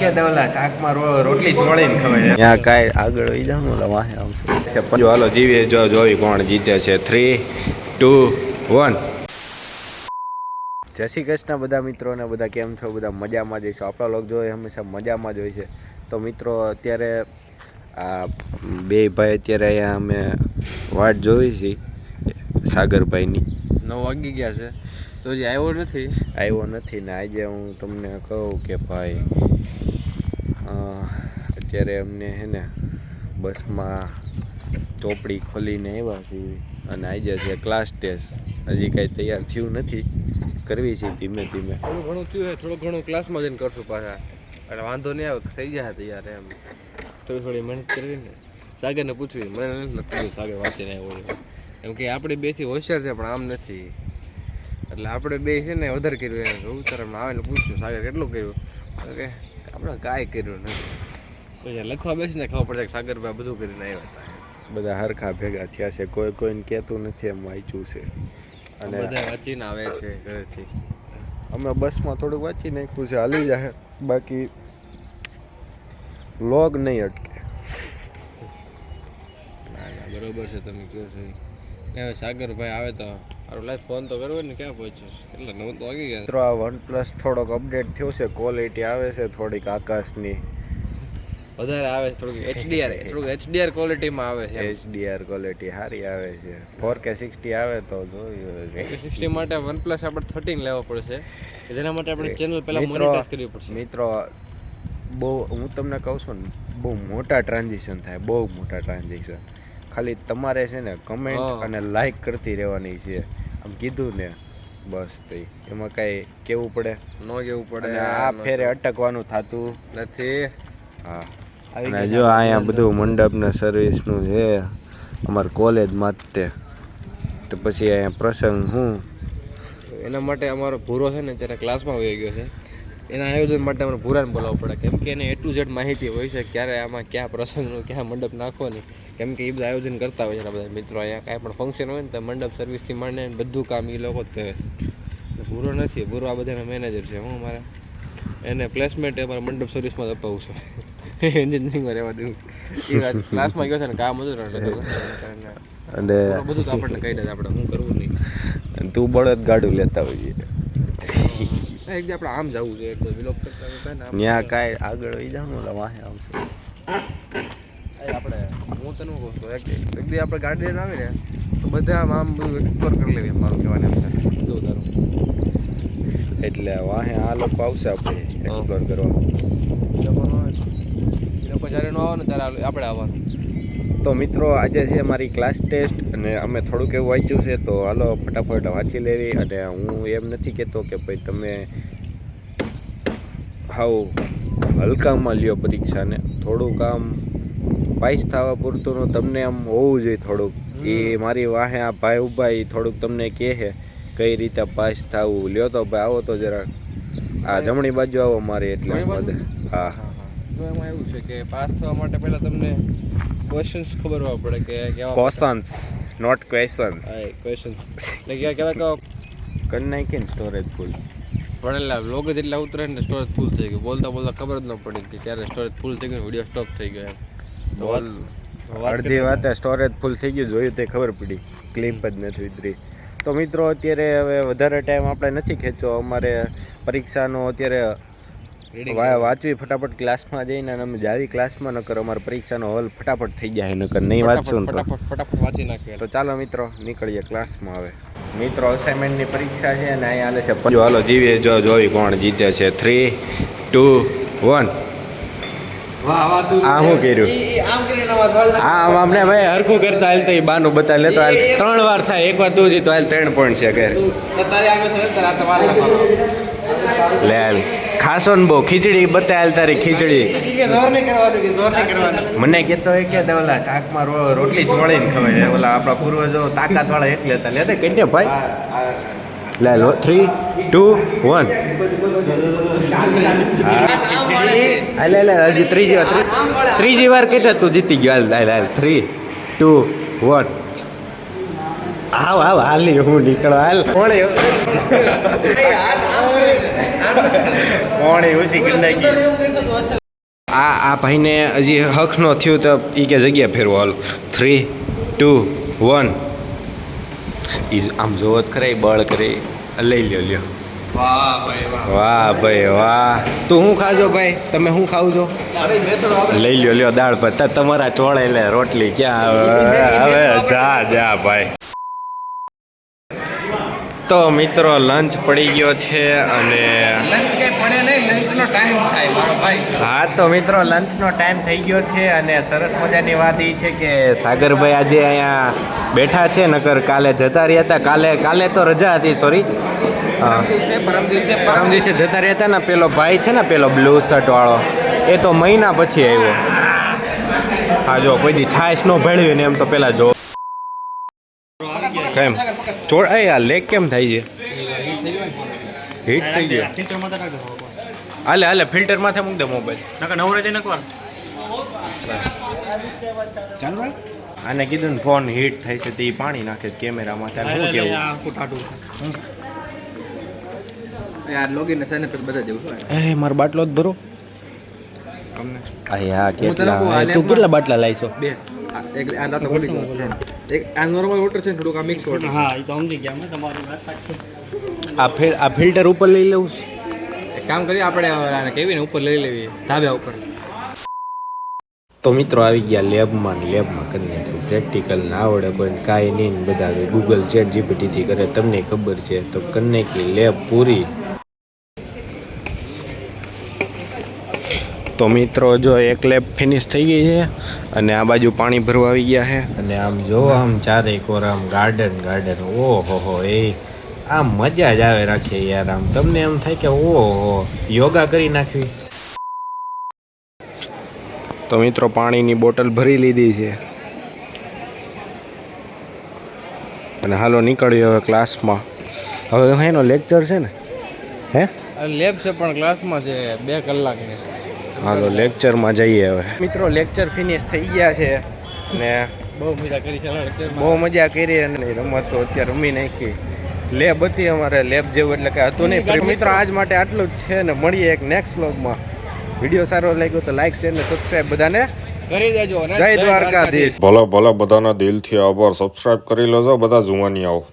કે દેવલા શાકમાં રોટલી ચોળીને ખવાય ત્યાં કાંઈ આગળ વહી જાવ ને વાહે આવશે જો હાલો જીવીએ જોવી કોણ જીતે છે 3, 2, 1 જય શ્રી કૃષ્ણ બધા મિત્રોને બધા કેમ છો બધા મજામાં જઈશું આપણા લોક જોઈએ હંમેશા મજામાં જ હોય છે તો મિત્રો અત્યારે આ બે ભાઈ અત્યારે અહીંયા અમે વાટ જોઈ છીએ સાગરભાઈની 9 વાગી ગયા છે તો હજી આવ્યો નથી ને આજે હું તમને કહું કે ભાઈ અત્યારે અમને હે ને બસમાં ચોપડી ખોલીને આવ્યા છીએ અને આજે છે ક્લાસ ટેસ્ટ હજી કાંઈ તૈયાર થયું નથી કરવી છે ધીમે ધીમે થોડું ઘણું થયું હોય થોડું ઘણું ક્લાસમાં જઈને કરશું પાછા એટલે વાંધો નહીં આવે થઈ જાય તૈયાર એમ થોડી મહેનત કરવી ને સાગરને પૂછવી મને નથી સાગર વાંચીને આવ્યો છે એમ કે આપણે બેથી હોશિયાર છે પણ આમ નથી એટલે આપણે બે છે ને વધારે કર્યું એમ જોવું તારે આવીને પૂછ્યું સાગર કેટલું કર્યું કે આપણે કાંઈ કર્યું નથી પછી લખવા બેસીને ખબર પડે કે સાગરભાઈ બધું કરીને આવ્યા હતા બધા હરખા ભેગા થયા છે કોઈ કોઈને કહેતું નથી એમ વાંચ્યું છે અને બધા વાંચીને આવે છે ઘરેથી અમે બસમાં થોડુંક વાંચી નાખ્યું છે હાલી જાય બાકી લોગ નહીં અટકે બરોબર છે તમે કહો છો હવે સાગરભાઈ આવે તો મારું લાઈફ ફોન તો કરવો ને ક્યાં પહોંચ્યું એટલે 9 તો વાગી ગયા મિત્રો આ OnePlus થોડોક અપડેટ થયો છે ક્વોલિટી આવે છે થોડીક આકાશની વધારે આવે છે થોડુંક HDR ક્વોલિટીમાં આવે છે HDR ક્વોલિટી સારી આવે છે 4K 60 આવે તો જોયું 60 માટે OnePlus આપણે 13 લેવો પડશે જેના માટે આપણે ચેનલ પહેલા મોનિટાઇઝ કરવી પડશે મિત્રો બહુ હું તમને કહું છું ને બહુ મોટા ટ્રાન્ઝેક્શન થાય બહુ મોટા ટ્રાન્ઝેક્શન ખાલી તમારે છે ને કમેન્ટ અને લાઈક કરતી રહેવાની છે આમ કીધું ને બસ તો એમાં કાંઈ કેવું પડે ન કેવું પડે આ ફેરે અટકવાનું થતું નથી હા અને જો અહીંયા બધું મંડપના સર્વિસનું છે અમારા કોલેજમાં જ તે તો પછી અહીંયા પ્રસંગ હું એના માટે અમારો ભૂરો છે ને ત્યારે ક્લાસમાં આવી ગયો છે એના આયોજન માટે અમારે ભૂરાને બોલાવવું પડે કેમ કે એને A to Z માહિતી હોય છે ક્યારે આમાં ક્યાં પ્રસંગનું ક્યાં મંડપ નાખવાની કેમ કે એ બધા આયોજન કરતા હોય છે બધા મિત્રો અહીંયા કાંઈ પણ ફંક્શન હોય ને તો મંડપ સર્વિસથી માંડીને બધું કામ એ લોકો જ કરે છે ભૂરો નથી ભૂરો આ બધાના મેનેજર છે હું અમારા એને પ્લેસમેન્ટ અમારા મંડપ સર્વિસમાં જ અપાવું છું એન્જિનિયરિંગમાં રહેવા દેવું એ વાત ક્લાસમાં ગયો છે ને કામ હતું અને બધું તો આપણને કહી દે આપણે શું કરવું નહીં તું બળદ ગાડું લેતા હોઈએ આપણે આમ જવું છે એટલે વિલોક કરતા ત્યાં કાંઈ આગળ વહી જાવ ને વાહે આવશે આપણે હું તને કહું છું એક દી આપણે ગાડી લઈને આવીને તો બધા આમ બધું એક્સપ્લોર કરી લેવી મારું કહેવાની જો તારું એટલે વાહે આ લોકો આવશે આપણે એક્સપ્લોર કરવા એ લોકો જ્યારે ન આવે ને ત્યારે આપણે આવવાનું તો મિત્રો આજે છે અમારી ક્લાસ ટેસ્ટ અને અમે થોડુંક એવું વાંચ્યું છે તો હાલો ફટાફટ વાંચી લેવી અને હું એમ નથી કહેતો કે ભાઈ તમે હાવ હલકામાં લ્યો પરીક્ષાને થોડુંક આમ પાસ થવા પૂરતું તમને આમ હોવું જોઈએ થોડુંક એ મારી વાહે આ ભાઈ ઉભા એ થોડુંક તમને કહે છે કઈ રીતે પાસ થવું લ્યો તો ભાઈ આવો તો જરા આ જમણી બાજુ આવો મારી એટલે હા તો એમાં એવું છે કે પાસ થવા માટે પહેલાં તમને ક્વેશ્ચન્સ ખબર હોવા પડે કે કેવા ક્વેશ્ચન્સ નોટ ક્વેશ્ચન્સ ક્વેશ્ચન્સ એટલે કેવા કરી નાખીને સ્ટોરેજ ફૂલ ભણેલા લોકો જેટલા ઉતરે ને સ્ટોરેજ ફૂલ થઈ ગયું બોલતા બોલતા ખબર જ ન પડી કે ક્યારે સ્ટોરેજ ફૂલ થઈ ગયું વિડીયો સ્ટોપ થઈ ગયો તો અડધી વાતે સ્ટોરેજ ફૂલ થઈ ગયું જોયું તે ખબર પડી ક્લિપ જ નથી ઉતરી તો મિત્રો અત્યારે હવે વધારે ટાઈમ આપણે નથી ખેંચવો અમારે પરીક્ષાનો અત્યારે વાંચવી ફટાફટ ક્લાસમાં જઈને અમે જાવી ક્લાસમાં નકર અમારે પરીક્ષાનો હોલ ફટાફટ થઈ જાય નકર નહીં વાંચશું તો ફટાફટ વાંચી નાખીએ તો ચાલો મિત્રો નીકળીએ ક્લાસમાં હવે મિત્રો અસાઇનમેન્ટની પરીક્ષા છે અને અહીંયા હાલે છે જો હાલો જીવીએ જોવી કોણ જીતે છે 3, 2, 1 આ શું કર્યું આમ અમને ભાઈ હરખું કરતા હાલ તો એ બાનું બતાવી લેતો હાલ 3 વાર થાય એક વાર તું જીતો હાલ 3 પોઈન્ટ છે ઘર લે હાલ ખાસો ને બહુ ખીચડી બતાવેલ તારી ખીચડી મને કહેતો હોય કે ઓલા શાકમાં રોટલી ચોળીને ખવાય ઓલા આપણા પૂર્વજો તાકાત વાળા એટલે હતા લેતા કહીને ભાઈ લે 3, 2, 1 લે હજી ત્રીજી વાર કેટલા તું જીતી ગયો હાલ 3, 2, 1 આવ હાલી હું નીકળો હાલ કોણ કોણી ઉસી કરી નાખી આ ભાઈને હજી હક નો થયું તો એ કે જગ્યા ફેરવો હાલો 3 2 1 ઈ આમ જોવત ખરા બળ કરે લઈ લ્યો વાહ ભાઈ વાહ તું શું ખાજો ભાઈ તમે શું ખાવ છો લઈ લ્યો દાળ ભાત તમારા ચોળે લે રોટલી ક્યાં હવે જા ભાઈ તો મિત્રો લંચ પડી ગયો છે અને લંચ કઈ પડે નહીં, લંચનો ટાઈમ થાય મારો ભાઈ. હા તો મિત્રો લંચનો ટાઈમ થઈ ગયો છે અને સરસ મજાની વાત એ છે કે સાગરભાઈ આજે અહીંયા બેઠા છે, નકર કાલે જતા રહ્યા હતા. કાલે તો રજા હતી, સોરી પરમ દિવસે જતા રહ્યા હતા ને. પેલો ભાઈ છે ને, પેલો બ્લુ શર્ટ વાળો, એ તો મહિના પછી આવ્યો. હા જો કોઈ દી છાશ નો ભેળવી ને એમ તો પેલા જો કેમ ચોળ આ લેગ કેમ થાય છે, હીટ થઈ ગયો. હાલે ફિલ્ટર માથે મૂક દે મોબાઈલ. આને કીધું ને ફોન હીટ થાય છે તે પાણી નાખે કેમેરામાં. શું કેવું યાર લોગિન સાને પર બધા જેવું એ મારો બાટલો જ ભરો અમને. હા કેટલા તું કેટલા બાટલા લાવીશો? બે એક આ રાત બોલી ગયો. એક આ નોર્મલ વોટર છે, થોડુંક આ મિક્સ વોટર. હા એ તો સમજી ગયા અમે તમારી વાત સાચી. આ ફિલ્ટર ઉપર લઈ લઉં. એક કામ કરીએ આપણે આને કેવી ને ઉપર લઈ લેવી ધાબા ઉપર. તો મિત્રો આવી ગયા લેબમાં કરી નાખ્યું. પ્રેક્ટિકલ ના આવડે કોઈને કાંઈ નહીં, બધા ગૂગલ ચેટ જીપીટીથી કરે, તમને ખબર છે. તો કરી નાખી લેબ પૂરી. તો મિત્રો જો એક લેબ ફિનિશ થઈ ગઈ છે અને આ બાજુ પાણી ભરવા આવી ગયા છે. અને આમ જો આમ ચારે કોર આમ ગાર્ડન ઓહો એ આમ મજા જ આવે રાખીએ યાર. આમ તમને એમ થાય કે ઓહો યોગા કરી નાખવી. તો મિત્રો પાણીની બોટલ ભરી લીધી છે અને હાલો નીકળ્યો હવે ક્લાસમાં. હવે એનો લેક્ચર છે ને? હે લેબ છે પણ ક્લાસમાં છે 2 કલાકની. હાલો લેક્ચરમાં જઈએ હવે. મિત્રો લેક્ચર ફિનિશ થઈ ગયા છે ને બહુ મજા કરી છે લેક્ચરમાં. બહુ મજા કરી અને રમત તો અત્યારે રમી નાખી. લેબ હતી અમારે, લેબ જેવું એટલે કે હતું નહીં. મિત્રો આજ માટે આટલું જ છે ને મળીએ એક નેક્સ્ટ વ્લોગમાં. વિડીયો સારો લાગ્યો તો લાઈક શેર ને સબસ્ક્રાઈબ બધાને કરી દેજો. જય દ્વારકાધીશ. ભલા બધાના દિલથી આભાર. સબસ્ક્રાઇબ કરી લેજો બધા જુવાની આવો.